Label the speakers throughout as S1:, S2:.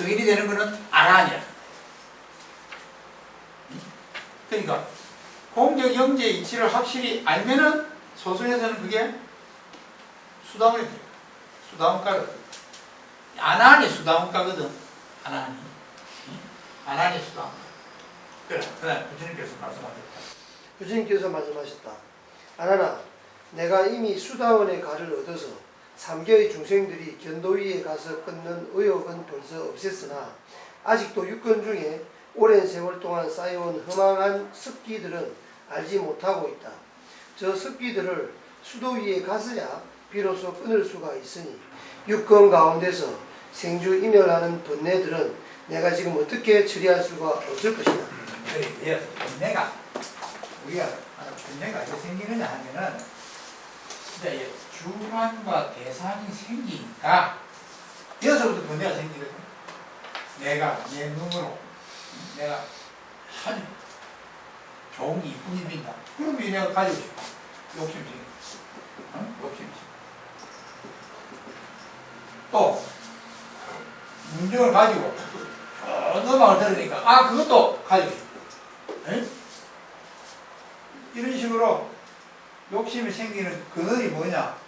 S1: 성인이 되는 거는 아란이야. 그러니까 공적 영재 이치를 확실히 알면은 소설에서는 그게 수다원이 돼요. 수다원가거든. 아난이 수다원가거든. 아난이 수다원가. 그래, 그다음에 부처님께서 말씀하셨다.
S2: 부처님께서 말씀하셨다. 아나나, 내가 이미 수다원의 가를 얻어서 3개의 중생들이 견도위에 가서 끊는 의욕은 벌써 없앴으나 아직도 육건 중에 오랜 세월 동안 쌓여온 허망한 습기들은 알지 못하고 있다. 저 습기들을 수도 위에 갔어야 비로소 끊을 수가 있으니 육건 가운데서 생주이멸하는 번뇌들은 내가 지금 어떻게 처리할 수가 없을 것이다.
S1: 그래, 번뇌가 우리가 번뇌가 왜 생기느냐 하면은 이제 주관과 대상이 생기니까 여기서부터 번뇌가 생기거든. 내가 내 눈으로 내가 아주 좋은 이쁜 이 빈다. 그럼 내가 가지고 싶어. 욕심 생겨. 응? 욕심 생겨. 또 문정을 가지고 좋은 음악을 들으니까 그것도 가지고 싶어. 응? 이런 식으로 욕심이 생기는 근원이 뭐냐?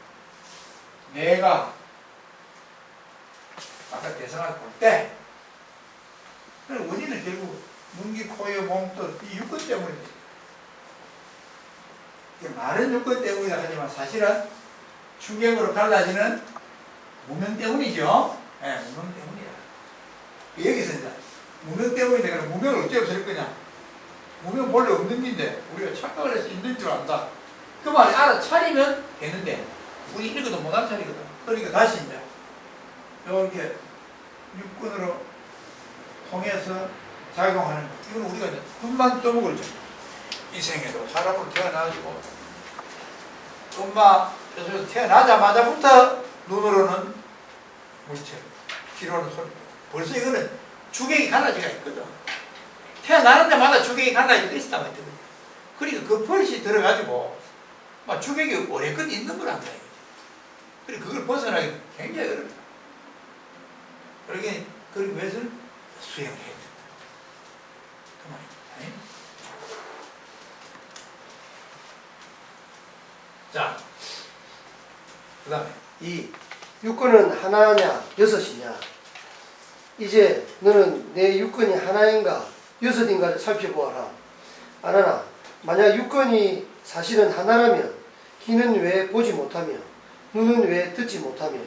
S1: 내가 아까 대상을 볼 때 원인은 결국 눈기, 코에, 몸뜻 이 육건 때문이에요. 말은 육건 때문이라 하지만 사실은 충격으로 갈라지는 무명 때문이죠. 네, 무명 때문이야. 여기서 이제 무명 때문인데 그럼 무명을 어째 없앨 거냐? 무명 본래 없는 일인데 우리가 착각을 해서 있는 줄 안다. 그 말이 알아차리면 되는데 우리 읽어도 못 알아차리거든. 그러니까 다시 이제 이렇게 육군으로 통해서 작용하는 거. 이건 우리가 이제 금방 떠먹을죠. 이 생에도 사람으로 태어나가지고 엄마 뱃속에서 태어나자마자부터 눈으로는 물체, 귀로는 소리. 벌써 이거는 주객이 갈라지가 있거든. 태어나는 데마다 주객이 갈라지고 있었다고 했거든. 그러니까 그 버릇이 들어가지고 막 주객이 오래껏 있는 거란 말이야. 그러니까 그걸 벗어나기 굉장히 어렵다. 그러기 위해서 수행을 해야 된다. 그 말입니다. 자, 그 다음에
S2: 이 육건은 하나냐 여섯이냐. 이제 너는 내 육건이 하나인가 여섯인가를 살펴보아라. 아나나, 만약 육건이 사실은 하나라면 귀는 왜 보지 못하며 눈은 왜 듣지 못하며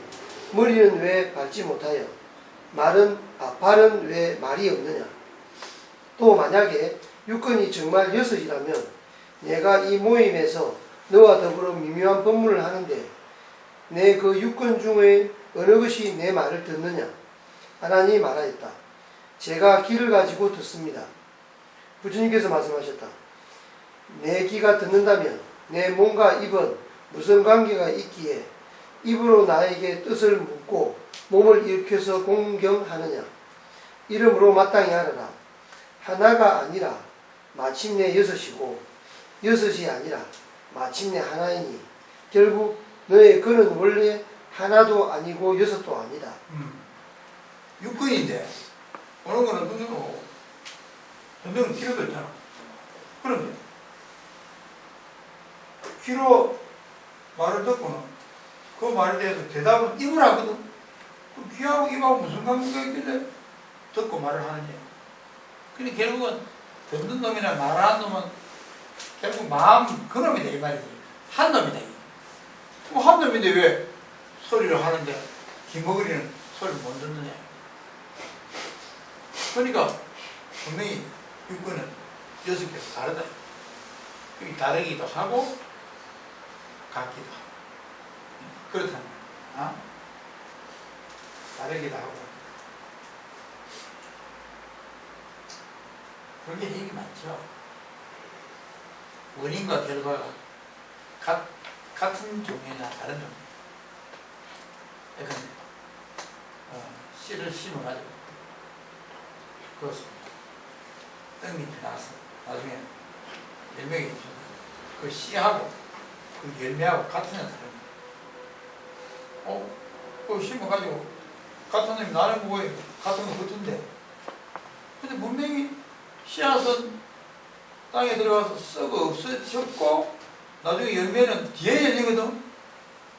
S2: 머리는 왜 밟지 못하여 발은 왜 말이 없느냐. 또 만약에 육건이 정말 여섯이라면 내가 이 모임에서 너와 더불어 미묘한 법문을 하는데 내 그 육건 중에 어느 것이 내 말을 듣느냐. 하나님이 말하였다. 제가 귀를 가지고 듣습니다. 부처님께서 말씀하셨다. 내 귀가 듣는다면 내 몸과 입은 무슨 관계가 있기에 입으로 나에게 뜻을 묻고 몸을 일으켜서 공경하느냐. 이러므로 마땅히 알아라. 하나가 아니라 마침내 여섯이고 여섯이 아니라 마침내 하나이니 결국 너의 근은 원래 하나도 아니고 여섯도 아니다.
S1: 육근인데 어느 거는 눈으로 오고 눈은 귀로 듣잖아. 그런데 귀로 말을 듣고는 그 말에 대해서 대답은 입을 하거든. 그 귀하고 입하고 무슨 관계가 있길래 듣고 말을 하느냐. 근데 결국은 듣는 놈이나 말하는 놈은 결국 마음 그놈이다 이 말이지. 한 놈이다. 뭐 한 놈인데 왜 소리를 하는데 김어거리는 소리를 못 듣느냐. 그러니까 분명히 육군은 여섯 개서 다르다. 여기 다르기도 하고 같기도 하고 그렇다는 거야. 어? 다르기도 하고 그게 얘기 많죠. 원인과 결과가 같은 종류나 다른 종류. 예컨대 씨를 심어가지고 그렇습니다. 떡잎이 나서 나중에 열매가 있습니다. 그 씨하고 그 열매하고 같은 애 다릅니다. 그거 심어가지고 같은 놈이 나는 뭐예요? 같은 거 같은데. 근데 분명히 씨앗은 땅에 들어가서 썩어 없어졌고 나중에 열매는 뒤에 열리거든.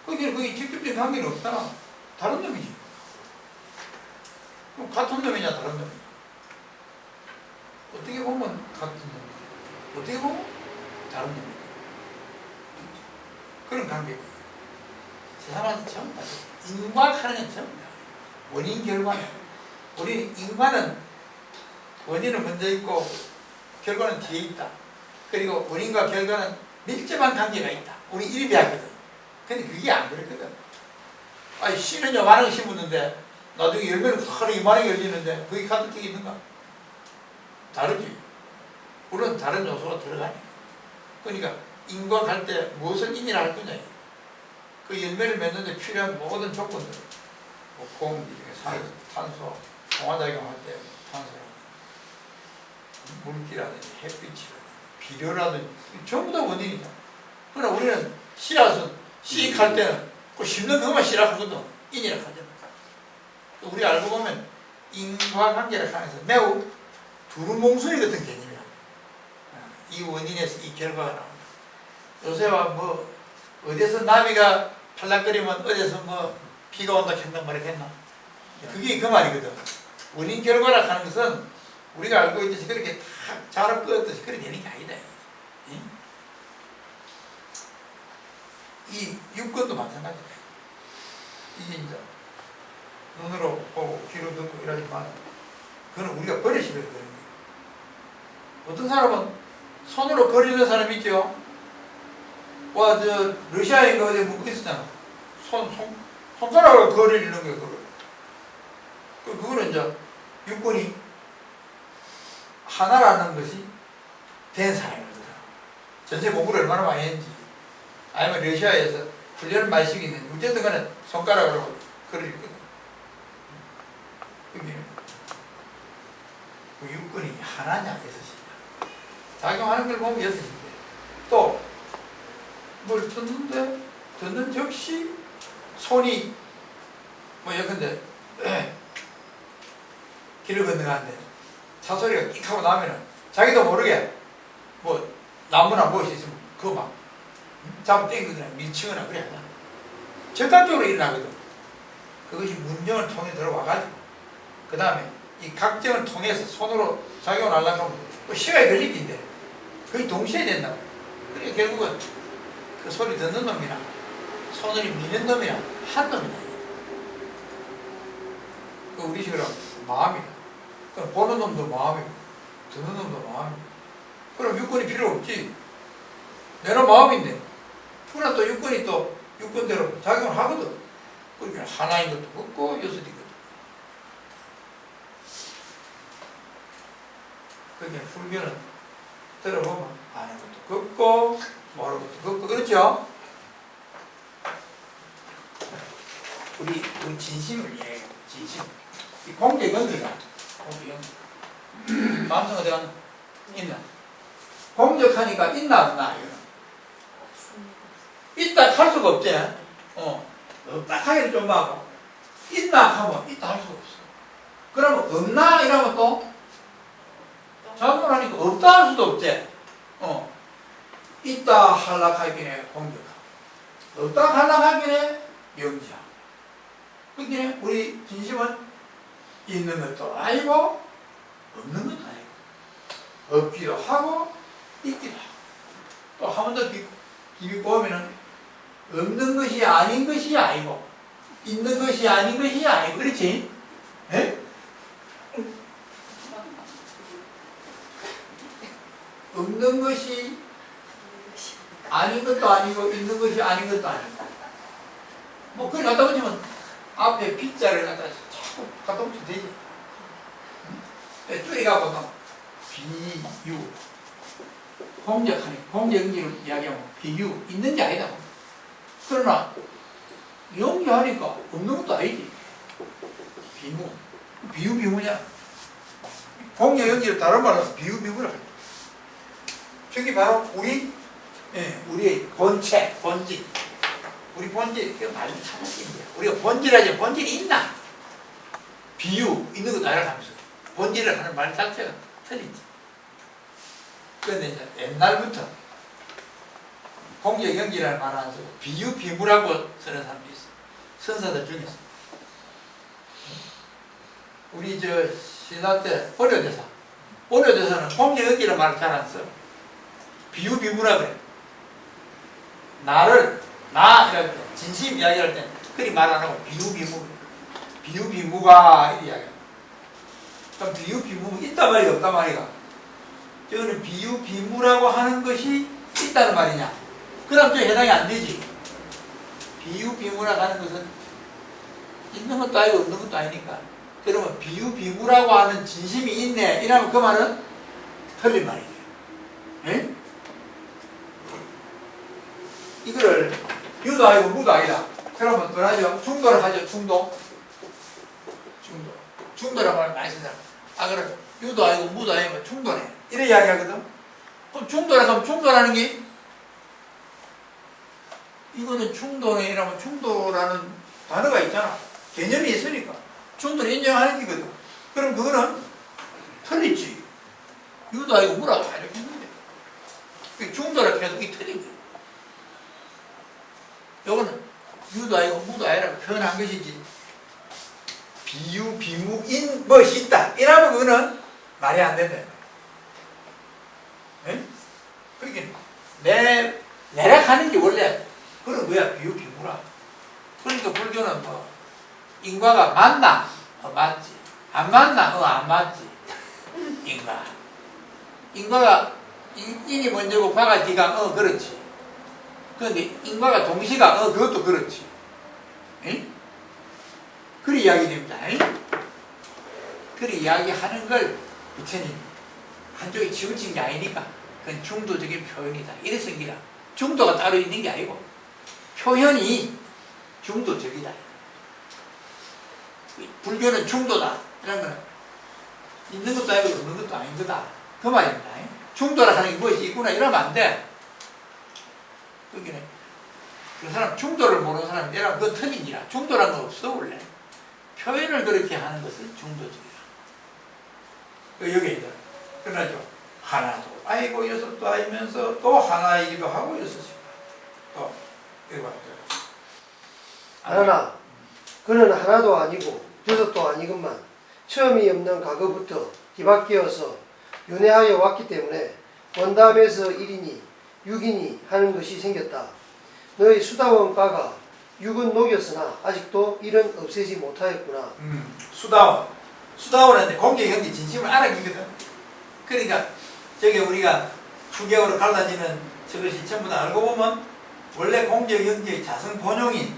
S1: 거기 직접적인 관계는 없잖아. 다른 놈이지. 그럼 같은 놈이냐 다른 놈이냐. 어떻게 보면 같은 놈이야. 어떻게 보면 다른 놈이야. 그런 관계가 세상은 전부 다 인과하는 건 전부 다 원인 결과는 우리 인과는 원인은 먼저 있고 결과는 뒤에 있다. 그리고 원인과 결과는 밀접한 관계가 있다. 우리 이리 배웠거든. 근데 그게 안 그랬거든. 아니 씨는 요만하게 심었는데 나중에 열매는 하루 이만하게 열리는데 그게 같은 뜻이 있는가? 다르지. 물론 다른 요소가 들어가니까. 그러니까 인과할 때 무엇을 인이라 할 거냐. 그 열매를 맺는데 필요한 모든 조건들, 뭐 공기, 탄소, 동화작용할 때 탄소라든지, 물기라든지, 햇빛이라든지, 비료라든지, 전부 다 원인이다. 그러나 우리는 씨앗은 씨익할 때는 그 심는 것만 씨앗하거든. 인이라 하잖아. 우리 알고 보면 인과관계를 하면서 매우 두루뭉술이 같은 개념이야. 이 원인에서 이 결과가 나온다. 요새와 뭐 어디서 나비가 팔락거리면 어디서 뭐 비가 온다 한단 말이 했나? 그게 그 말이거든. 원인 결과라 하는 것은 우리가 알고 있듯이 그렇게 탁 자로 끄었듯이 그렇게 되는 게 아니다. 이 육건도 마찬가지다. 이게 이제 눈으로 보고 귀로 듣고 이러지만 그건 우리가 버릇이 그런 거예요. 어떤 사람은 손으로 거리는 사람이 있죠. 와, 러시아에 어디 묶고 있었잖아. 손가락으로 거리는 거예요, 그걸. 그거는 이제 육군이 하나라는 것이 된 사람이거든. 전체 공부를 얼마나 많이 했는지. 아니면 러시아에서 훈련을 많이 시키는, 어쨌든 간에 손가락으로 거리거든. 그게 그 육군이 하나냐, 여섯이냐. 작용하는 걸 보면 여섯인데. 또, 뭘 듣는 즉시 손이 뭐 예컨대 길을 건너가는데 차 소리가 끽 하고 나면은 자기도 모르게 뭐 나무나 무엇이 있으면 그거 막 잡아 당기거나 밀치거나 그래 하잖아. 즉각적으로 일어나거든. 그것이 문정을 통해 들어와가지고 그 다음에 이 각정을 통해서 손으로 작용을 하려고 하면 뭐 시간이 걸리긴데 그게 동시에 된다 말이야. 그러니까 결국은 그 소리 듣는 놈이나 손을 미는 놈이나 한 놈이다. 그 우리 식으로 마음이다. 그럼 보는 놈도 마음이고 듣는 놈도 마음이고 그럼 육군이 필요 없지. 내가 마음인데 그러나 또 육군이 또 육군대로 작용을 하거든. 그러니까 하나인 것도 없고 여섯이거든. 그러니까 불교는 들어보면 아는 것도 없고 모르는 것도 없고 그렇죠? 우리 진심을 얘기해. 진심. 이 공적연기가 공적연기. 마음성 어디 갔나? 있나? 공적하니까 있나 없나? 있다 할 수가 없지. 없다 하기를 좀 하고 있나 하면 있다 할 수가 없어. 그러면 없나 이러면 또 작용을 하니까 없다 할 수도 없지. 있다 하려고 하기에 공적하고 없다 하려고 하기에 명지하고 그러니까 우리 진심은 있는 것도 아니고 없는 것도 아니고 없기도 하고 있기도 하고 또 한 번 더 비비고 보면은 없는 것이 아닌 것이 아니고 있는 것이 아닌 것이 아니고 그렇지? 에? 없는 것이 아닌 것도 아니고 있는 것이 아닌 것도 아니고 뭐 그걸 갖다 붙이면 앞에 빗자를 갖다 자꾸 갖다 붙이면 되지. 줄여갖고 비유 공적연기를 이야기하면 비유 있는 게 아니다. 그러나 연기하니까 없는 것도 아니지. 비유비무냐. 공적연기를 다른 말로 비유비무라 합니다. 저게 바로 우리의 본체, 본질. 우리 본질, 그 말을 찾았습니다. 우리가 본질하지, 본질이 있나? 비유 있는 것도 아니라 하면서 본질을 하는 말 자체가 틀리지. 그런데 이제 옛날부터 공적 연기라는 말 안 쓰고 비유 비무라고 쓰는 사람도 있어. 선사들 중에서. 우리 저 신라 때 오려대사. 오려대사는 공적 연기라는 말을 잘 안 써. 비유 비무라 그래. 나를 나 이럴 때 진심 이야기할 때 그리 말 안 하고 비유 비무. 비유 비무가 이렇게 이야기해. 그럼 비유 비무 있단 말이야 없단 말이야. 저거는 비유 비무라고 하는 것이 있다는 말이냐? 그럼 저 해당이 안 되지. 비유 비무라고 하는 것은 있는 것도 아니고 없는 것도 아니니까. 그러면 비유 비무라고 하는 진심이 있네. 이러면 그 말은 틀린 말이에요. 예? 이거를 유도 아니고 무도 아니다. 그러면 어떡하죠? 충돌을 하죠. 충돌. 충돌이라는 말을 많이 쓰잖아. 아, 그래. 유도 아니고 무도 아니고 충돌해. 이래 이야기하거든. 그럼 충돌하면 충돌하는 게 이거는 충돌해. 이라면 충돌하는 단어가 있잖아. 개념이 있으니까. 충돌을 인정하는 거거든. 그럼 그거는 틀리지. 유도 아니고 무라고 다 이렇게 했는데. 충돌을 계속 이 틀린 거야. 요거는 유도 아니고 무도 아니라고 표현한 것이지. 비유, 비무인 것이 있다. 이러면 그거는 말이 안 된다. 예? 그러니까 내락 하는 게 원래 그런 거야. 비유, 비무라. 그러니까 불교는 뭐 인과가 맞나? 맞지. 안 맞나? 안 맞지. 인과가 인이 먼저고 바가 뒤가 그렇지. 그런데 인과가 동시가 그것도 그렇지. 예? 그리 이야기됩니다. 그리 이야기하는 걸 부처님 한쪽에 치우친 게 아니니까 그건 중도적인 표현이다. 이래 생기라. 중도가 따로 있는 게 아니고 표현이 중도적이다. 불교는 중도다. 이런 거는 있는 것도 아니고 없는 것도 아닌 거다. 그 말입니다. 중도라 하는 게 무엇이 있구나 이러면 안 돼. 그게 그 사람 중도를 모르는 사람이 내랑 그거 틀린지라. 중도란 건 없어 원래. 표현을 그렇게 하는 것은 중도적이다. 여기 있다. 그러나죠. 하나도 아니고 여섯도 아니면서 또 하나이기도 하고 여섯이고 또 이거 봐요.
S2: 그러나 그는 하나도 아니고 여섯도 아니건만 처음이 없는 과거부터 뒤바뀌어서 윤회하여 왔기 때문에 원담에서 1이니 6이니 하는 것이 생겼다. 너희 수다원 바가 6은 녹였으나 아직도 1은 없애지 못하였구나. 수다원은
S1: 공개 경기 진심을 알아기거든. 그러니까 저게 우리가 추격으로 갈라지는 저것이 전부 다 알고 보면 원래 공개 경기의 자성 본용인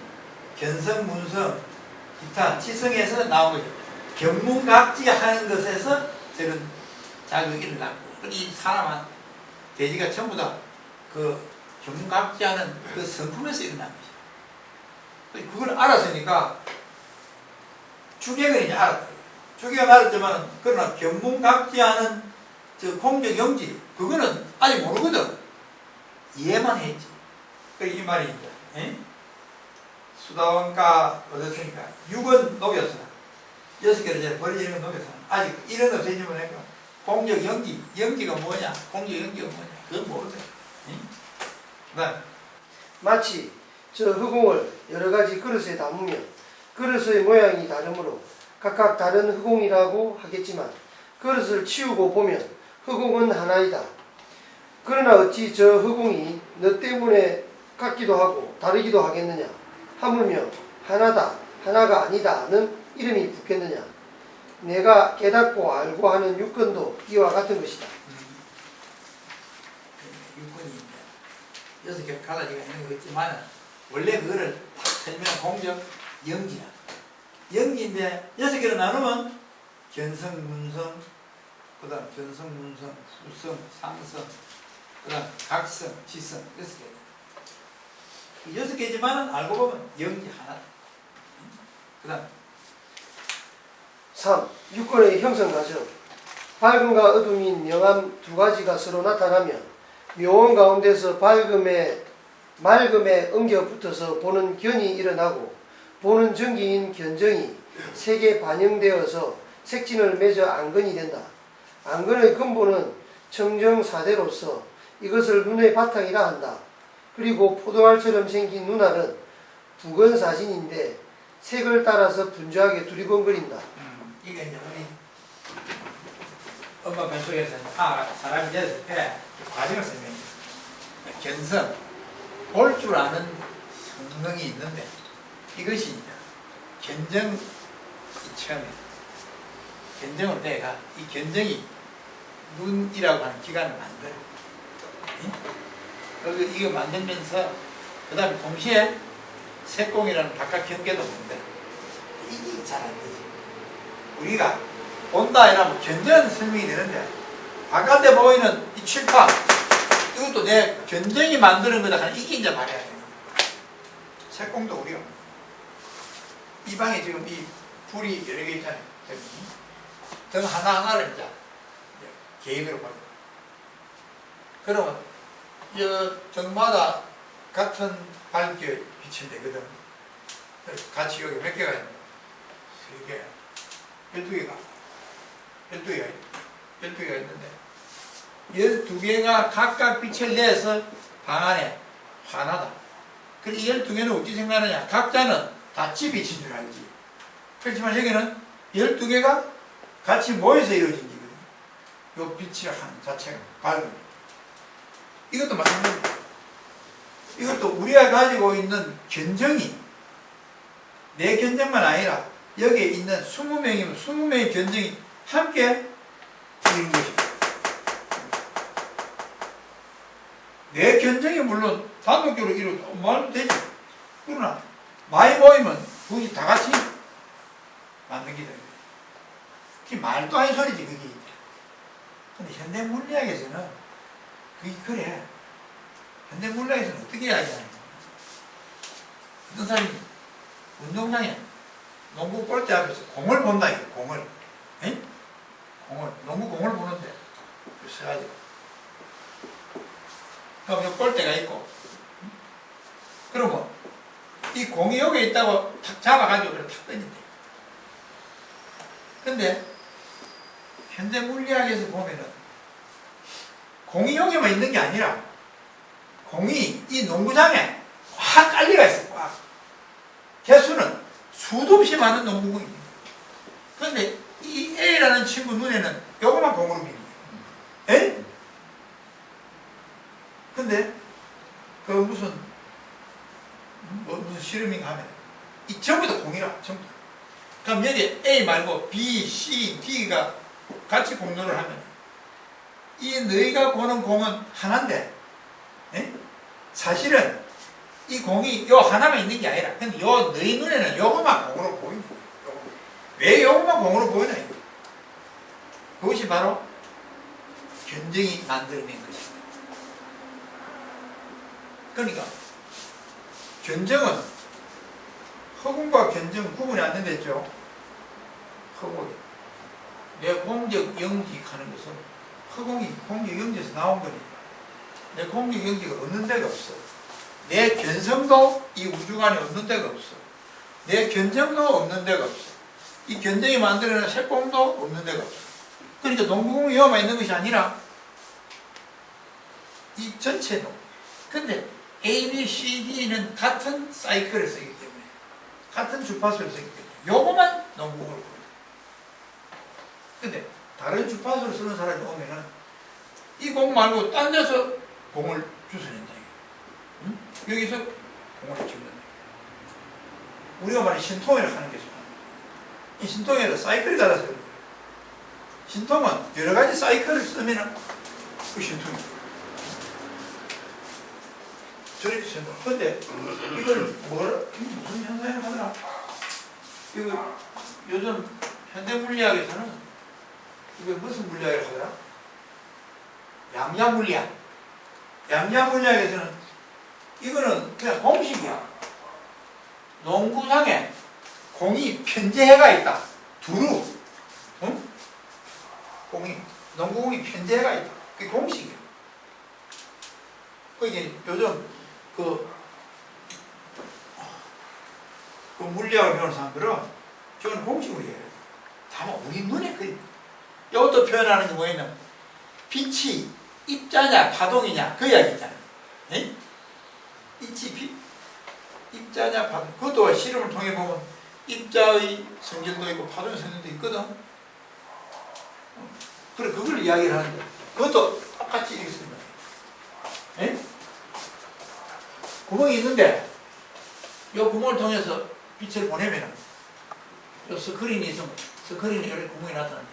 S1: 견성, 문성, 기타, 치성에서 나온 거죠. 견문각지 하는 것에서 저런 자극이 일어났고 이 사람한 돼지가 전부 다 그 견문각지 하는 그 성품에서 일어난 거죠. 그걸 알았으니까 추격은 이제 알았다. 추격은 알았지만 그러나 견문각지하는 저 공적 영지 그거는 아직 모르거든. 이해만 했지. 이 말이 이제 수다원가 얻었으니까 6은 녹였으나 6개를 이제 버리지는 건 녹였으나 아직 1은 없애지면 했고 공적 영지 영지가 뭐냐 공적 영지가 뭐냐 그건 모르거든. 그다음
S2: 마치 저 흑공을 여러 가지 그릇에 담으면 그릇의 모양이 다르므로 각각 다른 흑공이라고 하겠지만 그릇을 치우고 보면 흑공은 하나이다. 그러나 어찌 저 흑공이 너 때문에 같기도 하고 다르기도 하겠느냐. 하물며 하나다 하나가 아니다는 이름이 붙겠느냐. 내가 깨닫고 알고 하는 육건도 이와 같은 것이다.
S1: 육건이 6개 갈라지가 있는 거 있지만 원래 그거를 딱 설명 공적 영지야. 영지인데 6개로 나누면 견성, 문성, 그 다음 견성, 문성, 수성, 상성, 그 다음 각성, 지성 6개. 6개지만 알고 보면 영지 하나다. 그 다음
S2: 3. 육건의 형성 과정. 밝음과 어둠인 명암 두 가지가 서로 나타나면 묘원 가운데서 맑음에 엉겨 붙어서 보는 견이 일어나고 보는 전기인 견정이 색에 반영되어서 색진을 맺어 안건이 된다. 안건의 근본은 청정사대로서 이것을 눈의 바탕이라 한다. 그리고 포도알처럼 생긴 눈알은 부건사진인데 색을 따라서 분주하게 두리번거린다.
S1: 이게 이제 우리 엄마 뱃속에서 사람이 됐을 때 과정을 설명해. 견성, 볼 줄 아는 성능이 있는데 이것이 이제 견정 처음에 견정을 내가 이 견정이 눈이라고 하는 기관을 만들어. 그리고 이거 만들면서 그 다음에 동시에 색공이라는 바깥 경계도 만들어. 이게 잘 안 되지. 우리가 본다 이러면 견정은 설명이 되는데 바깥에 보이는 이 칠판 이것도 내 견정이 만드는 거다 하는 이게 이제 말해야 돼요. 색공도 우리가 이 방에 지금 이 불이 여러 개 있잖아요. 등 하나하나를 이제 개인으로 보는 거예요. 그러면 이 등마다 같은 밝게 빛이 되거든. 같이 여기 몇 개가 있는 3개, 12개가 12개가 있는데 12개가 각각 빛을 내서 방 안에 환하다. 그럼 이 12개는 어찌 생각하느냐? 각자는 같이 빛인 줄 알지. 그렇지만 여기는 12개가 같이 모여서 이루어진 거거든요. 요 빛의 한 자체가 밝은. 이것도 마찬가지입니다. 이것도 우리가 가지고 있는 견정이 내 견정만 아니라 여기에 있는 20명이면 20명의 견정이 함께 이루는 것입니다. 내 견정이 물론 단독적으로 이루어도 말도 되지. 그러나 많이 모이면 그것이 다 같이 만든 게 됩니다. 그게 말도 아닌 소리지 그게. 근데 현대 물리학에서는 그게 그래. 현대 물리학에서는 어떻게 이야기하는 거야? 어떤 사람이 운동장에 농구 골대 앞에서 공을 본다 이거 공을. 에? 농구 공을 보는데 써가지고 그럼 여기 골대가 있고 그러면 이 공이 여기에 있다고 탁 잡아가지고 그래 탁 던진대. 근데 현대 물리학에서 보면은 공이 여기만 있는 게 아니라 공이 이 농구장에 꽉 깔려가 있어. 꽉. 개수는 수도 없이 많은 농구공이 있는 거예요. 그런데 이 A라는 친구 눈에는 요거만 공으로 보이는 거예요. 에? 근데 그 무슨 실험인가 하면 이 전부 다 공이라 전부 다. 그럼 여기 A 말고 B, C, D가 같이 공로를 하면 이 너희가 보는 공은 하나인데 에? 사실은 이 공이 요 하나만 있는 게 아니라 근데 요 너희 눈에는 요거만 공으로 보이는 거예요. 왜 요거만 공으로 보이나 이거. 그것이 바로 견정이 만들어낸 것입니다. 그러니까 견정은 허공과 견정 구분이 안 된댔죠. 허공이 내 공적 영지 하는 것은 허공이 공적 영지에서 나온 거니까 내 공적 영지가 없는 데가 없어. 내 견성도 이 우주관에 없는 데가 없어. 내 견정도 없는 데가 없어. 이 견정이 만들어낸 색공도 없는 데가 없어. 그러니까 농구공이 여만 있는 것이 아니라 이 전체도. 근데 A, B, C, D는 같은 사이클을 쓰기 때문에 같은 주파수를 쓰기 때문에 요거만 농구공을 보여요. 근데 다른 주파수를 쓰는 사람이 오면은 이 공 말고 딴 데서 공을 주워낸다. 응? 여기서 공을 집는다. 우리가 말하는 신통이라고 하는 게 이 신통에는 사이클이 달라서 그래요. 신통은 여러 가지 사이클을 쓰면은 그 신통이에요. 저렇게 신통. 근데 이걸 무슨 현상이라고 하더라? 이거 요즘 현대 물리학에서는 이거 무슨 물리학이라고 하더라? 양자 물리학. 양자 물리학에서는 이거는 그냥 공식이야. 농구장에 공이 편재해가 있다. 두루. 응? 농구공이 편재해가 있다. 그게 공식이야. 그게 요즘 그 물리학을 배우는 사람들은 저는 공식으로 해요. 다만 우리 눈에 이것도 표현하는 게 뭐냐면 빛이 입자냐 파동이냐 그 이야기 있잖아요. 에? 입자냐 파동. 그것도 실험을 통해 보면 입자의 성질도 있고 파동의 성질도 있거든. 그래 그걸 이야기를 하는데 그것도 똑같이 이렇게 쓰는 거예요. 에? 구멍이 있는데 이 구멍을 통해서 빛을 보내면 이 스크린이 있으면 스크린에 이렇게 구멍이 나타난다.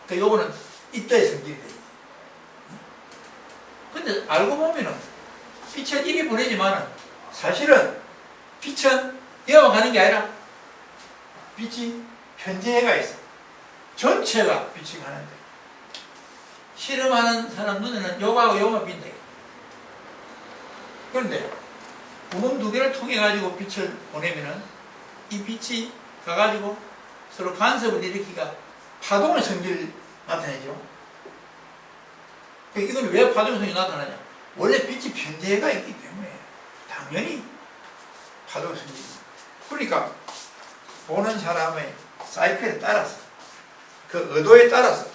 S1: 그러니까 요거는 입자의 성질이 돼요. 근데 알고 보면은 빛을 이리 보내지만은 사실은 빛은 이어만 가는 게 아니라 빛이 편재해가 있어. 전체가 빛이 가는데 실험하는 사람 눈에는 요거하고 요거만 빈다. 그런데 구멍 두 개를 통해 가지고 빛을 보내면은 이 빛이 가가지고 서로 간섭을 일으키가 파동의 성질을 나타내죠. 이건 왜 파동의 성질이 나타나냐? 원래 빛이 편재가 있기 때문에 당연히 파동의 성질이. 그러니까 보는 사람의 사이클에 따라서 그 의도에 따라서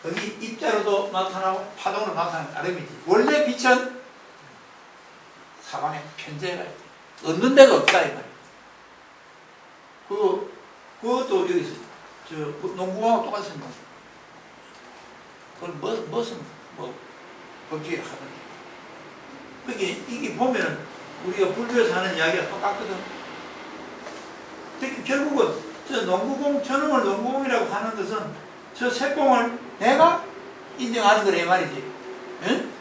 S1: 거기 입자로도 나타나고 파동으로 나타나는 다름이지. 원래 빛은 사방에 편재가 있대. 얻는 데가 없다 이 말이야. 그것도 여기서 저 농구하고 똑같습니다. 그건 무슨 법칙이 하는데. 그게 이게 보면은 우리가 분류해서 하는 이야기가 똑같거든. 특히 결국은 저 농구공 저놈을 농구공이라고 하는 것은 저 색공을 내가 인정하는 거래 이 말이지. 응?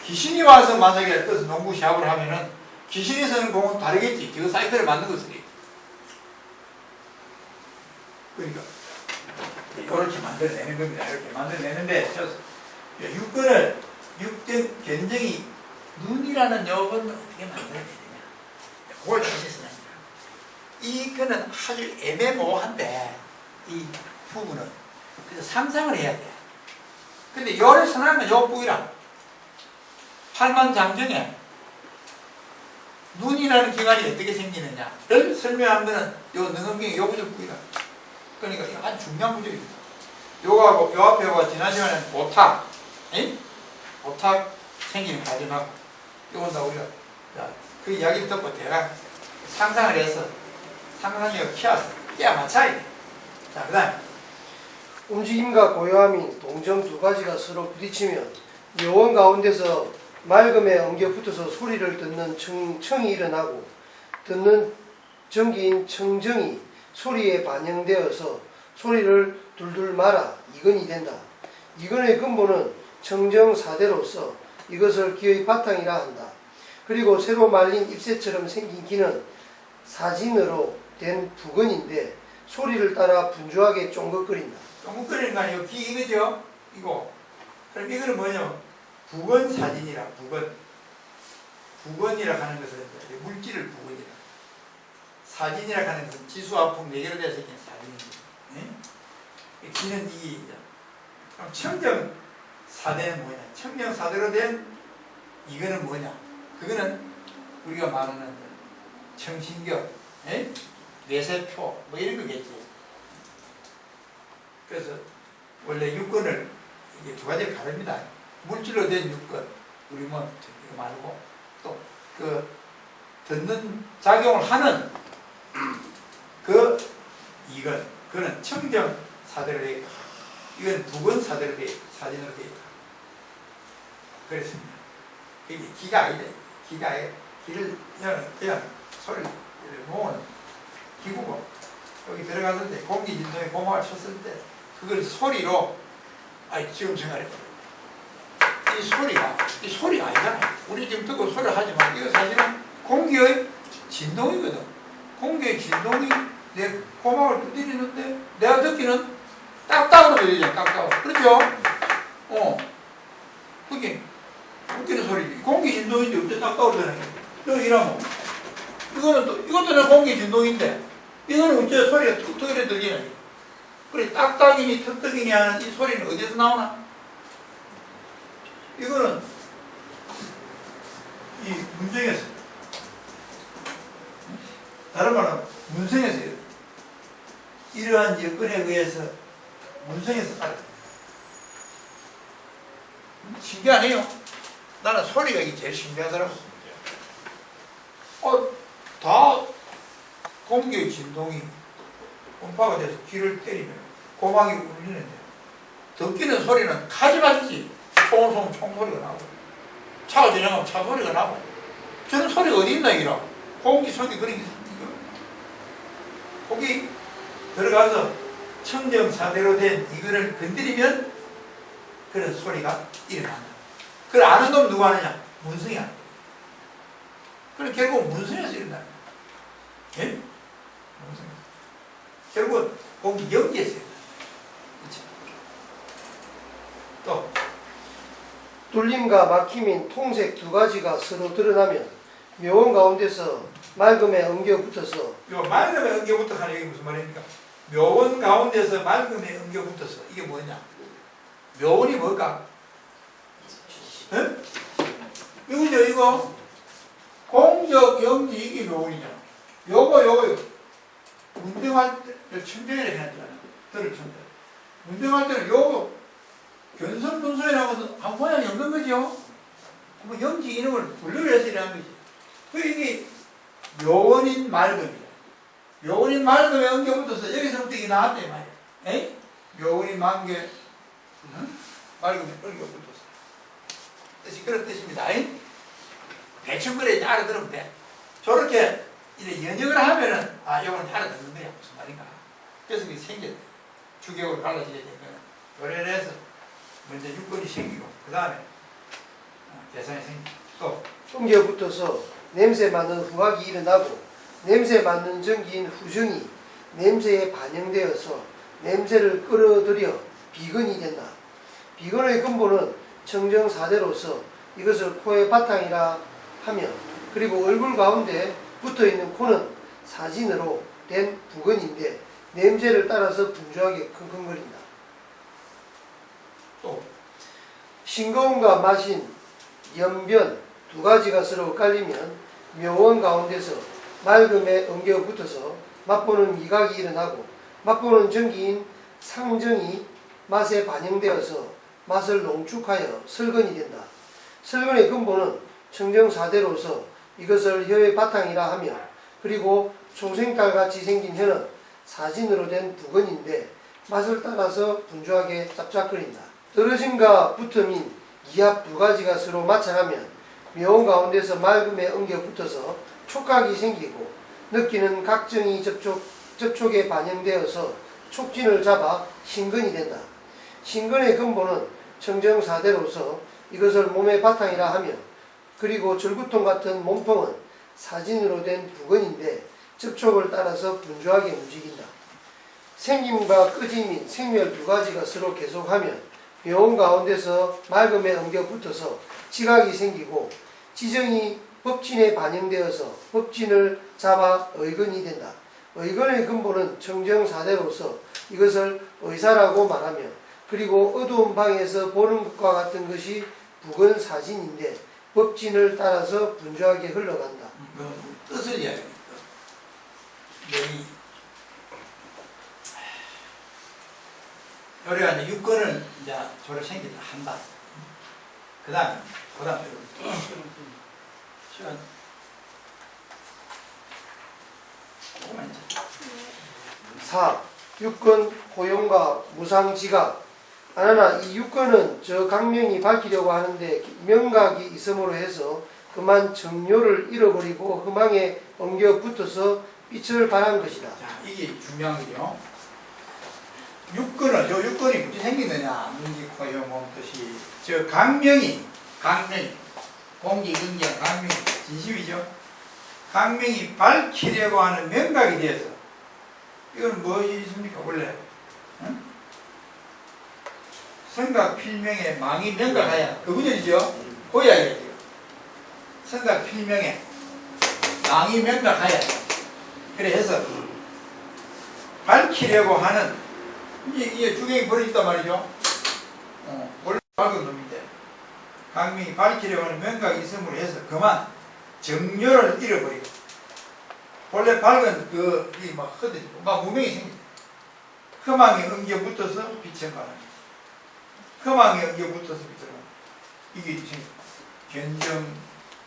S1: 귀신이 와서 만약에 그래서 농구 시합을 하면은 귀신이 쓰는 공은 다르겠지. 그 사이클을 만든 것이지. 그러니까 이렇게 만들어내는 겁니다. 이렇게 만들어내는데 육전 견정이 눈이라는 요건을 어떻게 만들어야 되느냐. 그걸 다시 쓰는 거야. 이거는 아주 애매모호한데 이 부분은 그래서 상상을 해야 돼. 근데 요를 선하면 요 부위랑 팔만장정에 눈이라는 기관이 어떻게 생기느냐를 설명한 거는 요 능엄경의 요 부적 부위다. 그러니까 이거 아주 중요한 부적입니다. 요거하고 요 앞에 요거 지난 시간에 오탁, 오탁 생기는 과정하고 요건 다 우리가 그 이야기를 듣고 대략 상상을 해서 상상력을 키워서 끼야 맞춰야 돼. 자, 그 다음
S2: 움직임과 고요함인 동정 두 가지가 서로 부딪히면 여원 가운데서 맑음에 엉겨 붙어서 소리를 듣는 청이 일어나고 듣는 전기인 청정이 소리에 반영되어서 소리를 둘둘 말아 이건이 된다. 이건의 근본은 청정사대로서 이것을 기의 바탕이라 한다. 그리고 새로 말린 잎새처럼 생긴 기는 사진으로 된 부근인데 소리를 따라 분주하게 쫑긋거린다.
S1: 쫑긋거리는 거 아니에요. 기 이거죠? 이거. 그럼 이거는 뭐냐면 부근 사진이라 부근. 부근이라 하는 것은 물질을 부근이라. 사진이라 하는 것은 지수화풍 4개로 되어 생긴 사진입니다. 네? 기는 이이죠. 그럼 청정 사대는 뭐냐? 청정 사대로 된 이거는 뭐냐? 그거는 우리가 말하는 청신경, 뇌세포 뭐 이런 거겠지. 그래서 원래 육근을 이게 두 가지를 가릅니다. 물질로 된 육근, 우리 뭐 이거 말고 또 그 듣는 작용을 하는 그 이건 그는 청정 사대로 되어 있다. 이건 부근 사대로 되어 있다. 사진으로 되어 있다. 그렇습니다. 이게 기가 아니래. 기가 아니래. 기를 그냥 소리를 모으는 기구고 여기 들어갔을 때 공기 진동에 고막을 쳤을 때 그걸 소리로 지금 생각해봐. 이 소리가 아니잖아. 우리 지금 듣고 소리를 하지만 이거 사실은 공기의 진동이거든. 공기의 진동이 내 고막을 두드리는데 내가 듣기는 딱딱으로 들리잖아. 딱딱으로. 그렇죠? 그게 웃기는 소리지. 공기 진동인데 어째 딱딱으로 되는 거야. 이러면 이것도 내 공기 진동인데 이거는 어째 소리가 툭툭 이래 들리네. 그래 딱딱이니 턱턱이니 하는 이 소리는 어디서 나오나? 이거는 이 문정에서 다른 말은 문성에서 이러한 여건에 의해서 문성에서 따라. 신기하네요. 나는 소리가 이게 제일 신기하더라고. 다 공기의 진동이 음파가 돼서 귀를 때리면 고막이 울리는데 듣기는 소리는 카지마시지. 총송 총소리가 나고 차가 지나가면 차 소리가 나고 저런 소리가 어디 있나 이라 공기 속에 그런 게 있습니까? 거기 들어가서 청정사대로 된 이거를 건드리면 그런 소리가 일어난다. 그걸 아는 놈 누구 하느냐? 문성이 아는 거예요. 그럼 결국 문성에서 일어나는 거예요. 예? 문성에서. 결국은 공기 연기에서 일어나는 거예요. 또
S2: 뚫림과 막힘인 통색 두 가지가 서로 드러나면 묘원 가운데서 맑음에 엉겨 붙어서
S1: 요 맑음에 엉겨 붙어 하는 게 무슨 말입니까? 묘원 가운데서 맑음에 엉겨 붙어서 이게 뭐냐? 묘원이 뭘까? 응? 이거죠 이거 공적 영지 이게 묘원이잖아. 요거 운동할 때 청정이라 해놨잖아. 들을 청정. 운동할 때는 요거 견성 분소에 나가서 한 모양이 없는 거죠. 뭐 영지 이름을 분류를 해서 이라는 거지. 그 이게 묘원인 맑음이야. 묘원인 맑음에 엉겨붙어서 여기서부터 이게 나왔다 이 말이야. 에이? 묘원인 맑음에 엉겨붙어서. 뜻이 그런 뜻입니다. 에이? 대충 그래 이제 알아들으면 돼. 저렇게 이제 연역을 하면은 이건 알아듣는 거야. 무슨 말인가. 그래서 그게 생겼대. 주격으로 갈라지게 되면 요래를 해서 먼저 육건이 생기고 그 다음에 계산이 생기고 또
S2: 엉겨 붙어서 냄새 맡는 후각이 일어나고 냄새 맡는 전기인 후정이 냄새에 반영되어서 냄새를 끌어들여 비근이 된다. 비근의 근본은 청정사대로서 이것을 코의 바탕이라 하며 그리고 얼굴 가운데 붙어있는 코는 사진으로 된 부근인데 냄새를 따라서 분주하게 킁킁거린다.
S1: 또
S2: 싱거움과 맛인 연변 두 가지가 서로 깔리면 묘원 가운데서 맑음에 엉겨 붙어서 맛보는 미각이 일어나고 맛보는 전기인 상정이 맛에 반영되어서 맛을 농축하여 설근이 된다. 설근의 근본은 청정사대로서 이것을 혀의 바탕이라 하며 그리고 총생딸같이 생긴 혀는 사진으로 된 부근인데 맛을 따라서 분주하게 짭짭거린다. 떨어짐과 붙음인 이합 두 가지가 서로 마찰하면 묘원 가운데서 맑음에 엉겨 붙어서 촉각이 생기고 느끼는 각정이 접촉에 반영되어서 촉진을 잡아 신근이 된다. 신근의 근본은 청정사대로서 이것을 몸의 바탕이라 하며 그리고 절구통 같은 몸통은 사진으로 된 부근인데 접촉을 따라서 분주하게 움직인다. 생김과 끄짐인 생멸 두 가지가 서로 계속하면 묘원 가운데서 맑음에 엉겨 붙어서 지각이 생기고 지정이 법진에 반영되어서 법진을 잡아 의근이 된다. 의근의 근본은 청정사대로서 이것을 의사라고 말하며 그리고 어두운 방에서 보는 것과 같은 것이 부근 사진인데 법진을 따라서 분주하게 흘러간다.
S1: 뜻을 이야기합니다. 여기 요래가 이제 육건을 이제 저를 생긴다 한다. 그 다음에 시간 조금만 이제
S2: 4. 육건 호용과 무상지각. 아나나 이 육건은 저 강명이 밝히려고 하는데 명각이 있음으로 해서 그만 정료를 잃어버리고 흠망에 엉겨 붙어서 빛을 발한 것이다.
S1: 자, 이게 중요한 거죠. 육건은 요 육건이 어떻게 생기느냐? 문지, 코, 혀, 몸, 뜻이 저 강명이 공기, 경기한 강명이 진심이죠. 강명이 밝히려고 하는 명각이 되어서 이건 무엇이 있습니까? 원래 응? 생각 필명에 망이 명각하야 그 구절이죠. 그 이야기죠. 생각 필명에 망이 명각하야 그래 해서 밝히려고 하는 이게 주경이 버려있단 말이죠. 원래 밝은 놈인데 강명이 밝히려고 하는 명각이 있음으로 해서 그만 정료를 잃어버리고 본래 밝은 이막 흐드리고 막 무명이 생깁니다. 흠망이 엉겨 붙어서 빛을 발합니다. 흠망이 엉겨 붙어서 빛을 발합니다. 이게 지금 견정,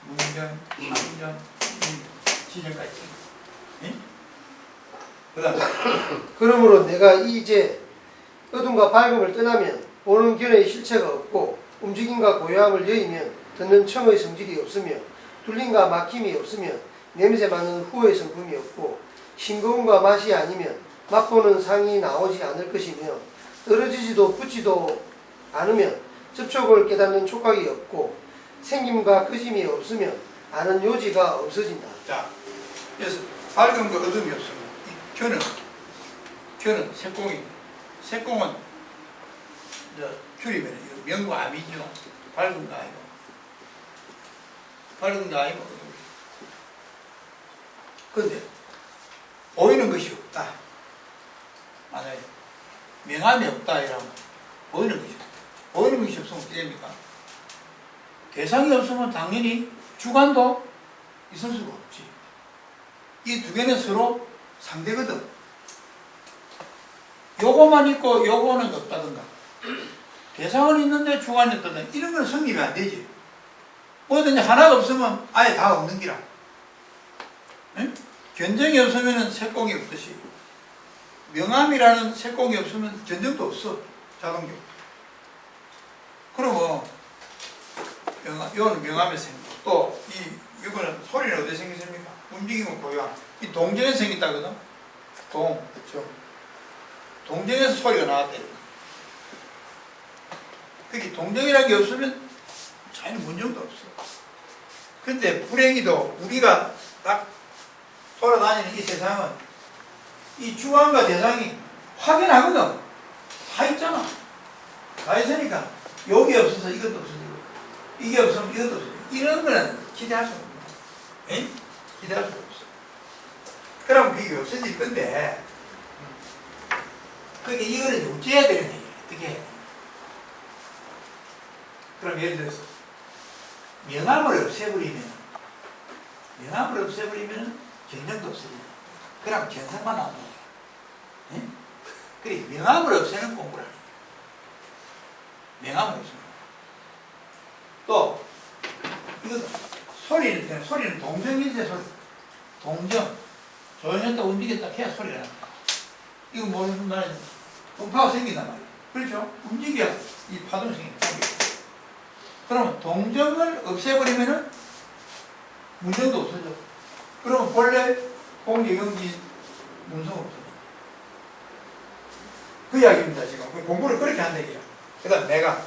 S1: 문정, 삼정, 지정까지. 그 다음
S2: 그러므로 내가 이제 어둠과 밝음을 떠나면 보는 견의 실체가 없고 움직임과 고요함을 여의면 듣는 청의 성질이 없으며 뚫림과 막힘이 없으며 냄새 맡는 후의 성품이 없고 싱거움과 맛이 아니면 맛보는 상이 나오지 않을 것이며 떨어지지도 붙지도 않으면 접촉을 깨닫는 촉각이 없고 생김과 커짐이 없으면 아는 요지가 없어진다.
S1: 자, 그래서 밝음과 어둠이 없으면 이 견은 색공입니다. 색공은 줄이면 명과 암이죠. 밝음도 아니고 어둠이죠. 그런데 보이는 것이 없다. 만약에 명암이 없다 이러면 보이는 것이 없다. 보이는 것이 없으면 어떻게 됩니까? 대상이 없으면 당연히 주관도 있을 수가 없지. 이 두 개는 서로 상대거든. 요거만 있고 요거는 없다든가 대상은 있는데 주관이 없다든가 이런 건 성립이 안 되지. 뭐든지 하나가 없으면 아예 다 없는 기라. 응? 견정이 없으면 색공이 없듯이 명암이라는 색공이 없으면 견정도 없어. 자동적으로. 그러면 이거는 명암에 생기고 또 이거는 소리는 어디에 생기십니까? 움직이면 고요함. 이 동정에서 생긴다거든. 동정에서 소리가 나왔대. 그게 동정이라는 게 없으면 자연히 문정도 없어. 근데 불행히도 우리가 딱 돌아다니는 이 세상은 이 주관과 대상이 확연하거든. 다 있잖아. 다 있으니까 여기 없어서 이것도 없어지고 이게 없으면 이것도 없어지고 이런 거는 기대할 수가 없는 거야. 기대할 수가 없어. 그럼 그게 없어질 건데 그게 이거를 어째야 되는 얘기야. 어떻게 해? 그럼 예를 들어서 명암을 없애버리면 견정도 없어진다. 그럼 견성만 나오는 거야. 그래 명암을 없애는 공부를 하는 거야. 명암을 없애는 거야. 또 이거 소리는 동정이지. 소리 동정 조용했다 움직였다 해야 소리가 난다. 이거 뭐는 순간에 음파가 생긴단 말이야. 그렇죠? 움직여야 이 파동이 생긴다. 그러면 동정을 없애버리면은 문정도 없어져. 그러면 본래 공기, 경기, 문성 없어져. 그 이야기입니다, 지금. 공부를 그렇게 한다, 이게요. 그 다음 내가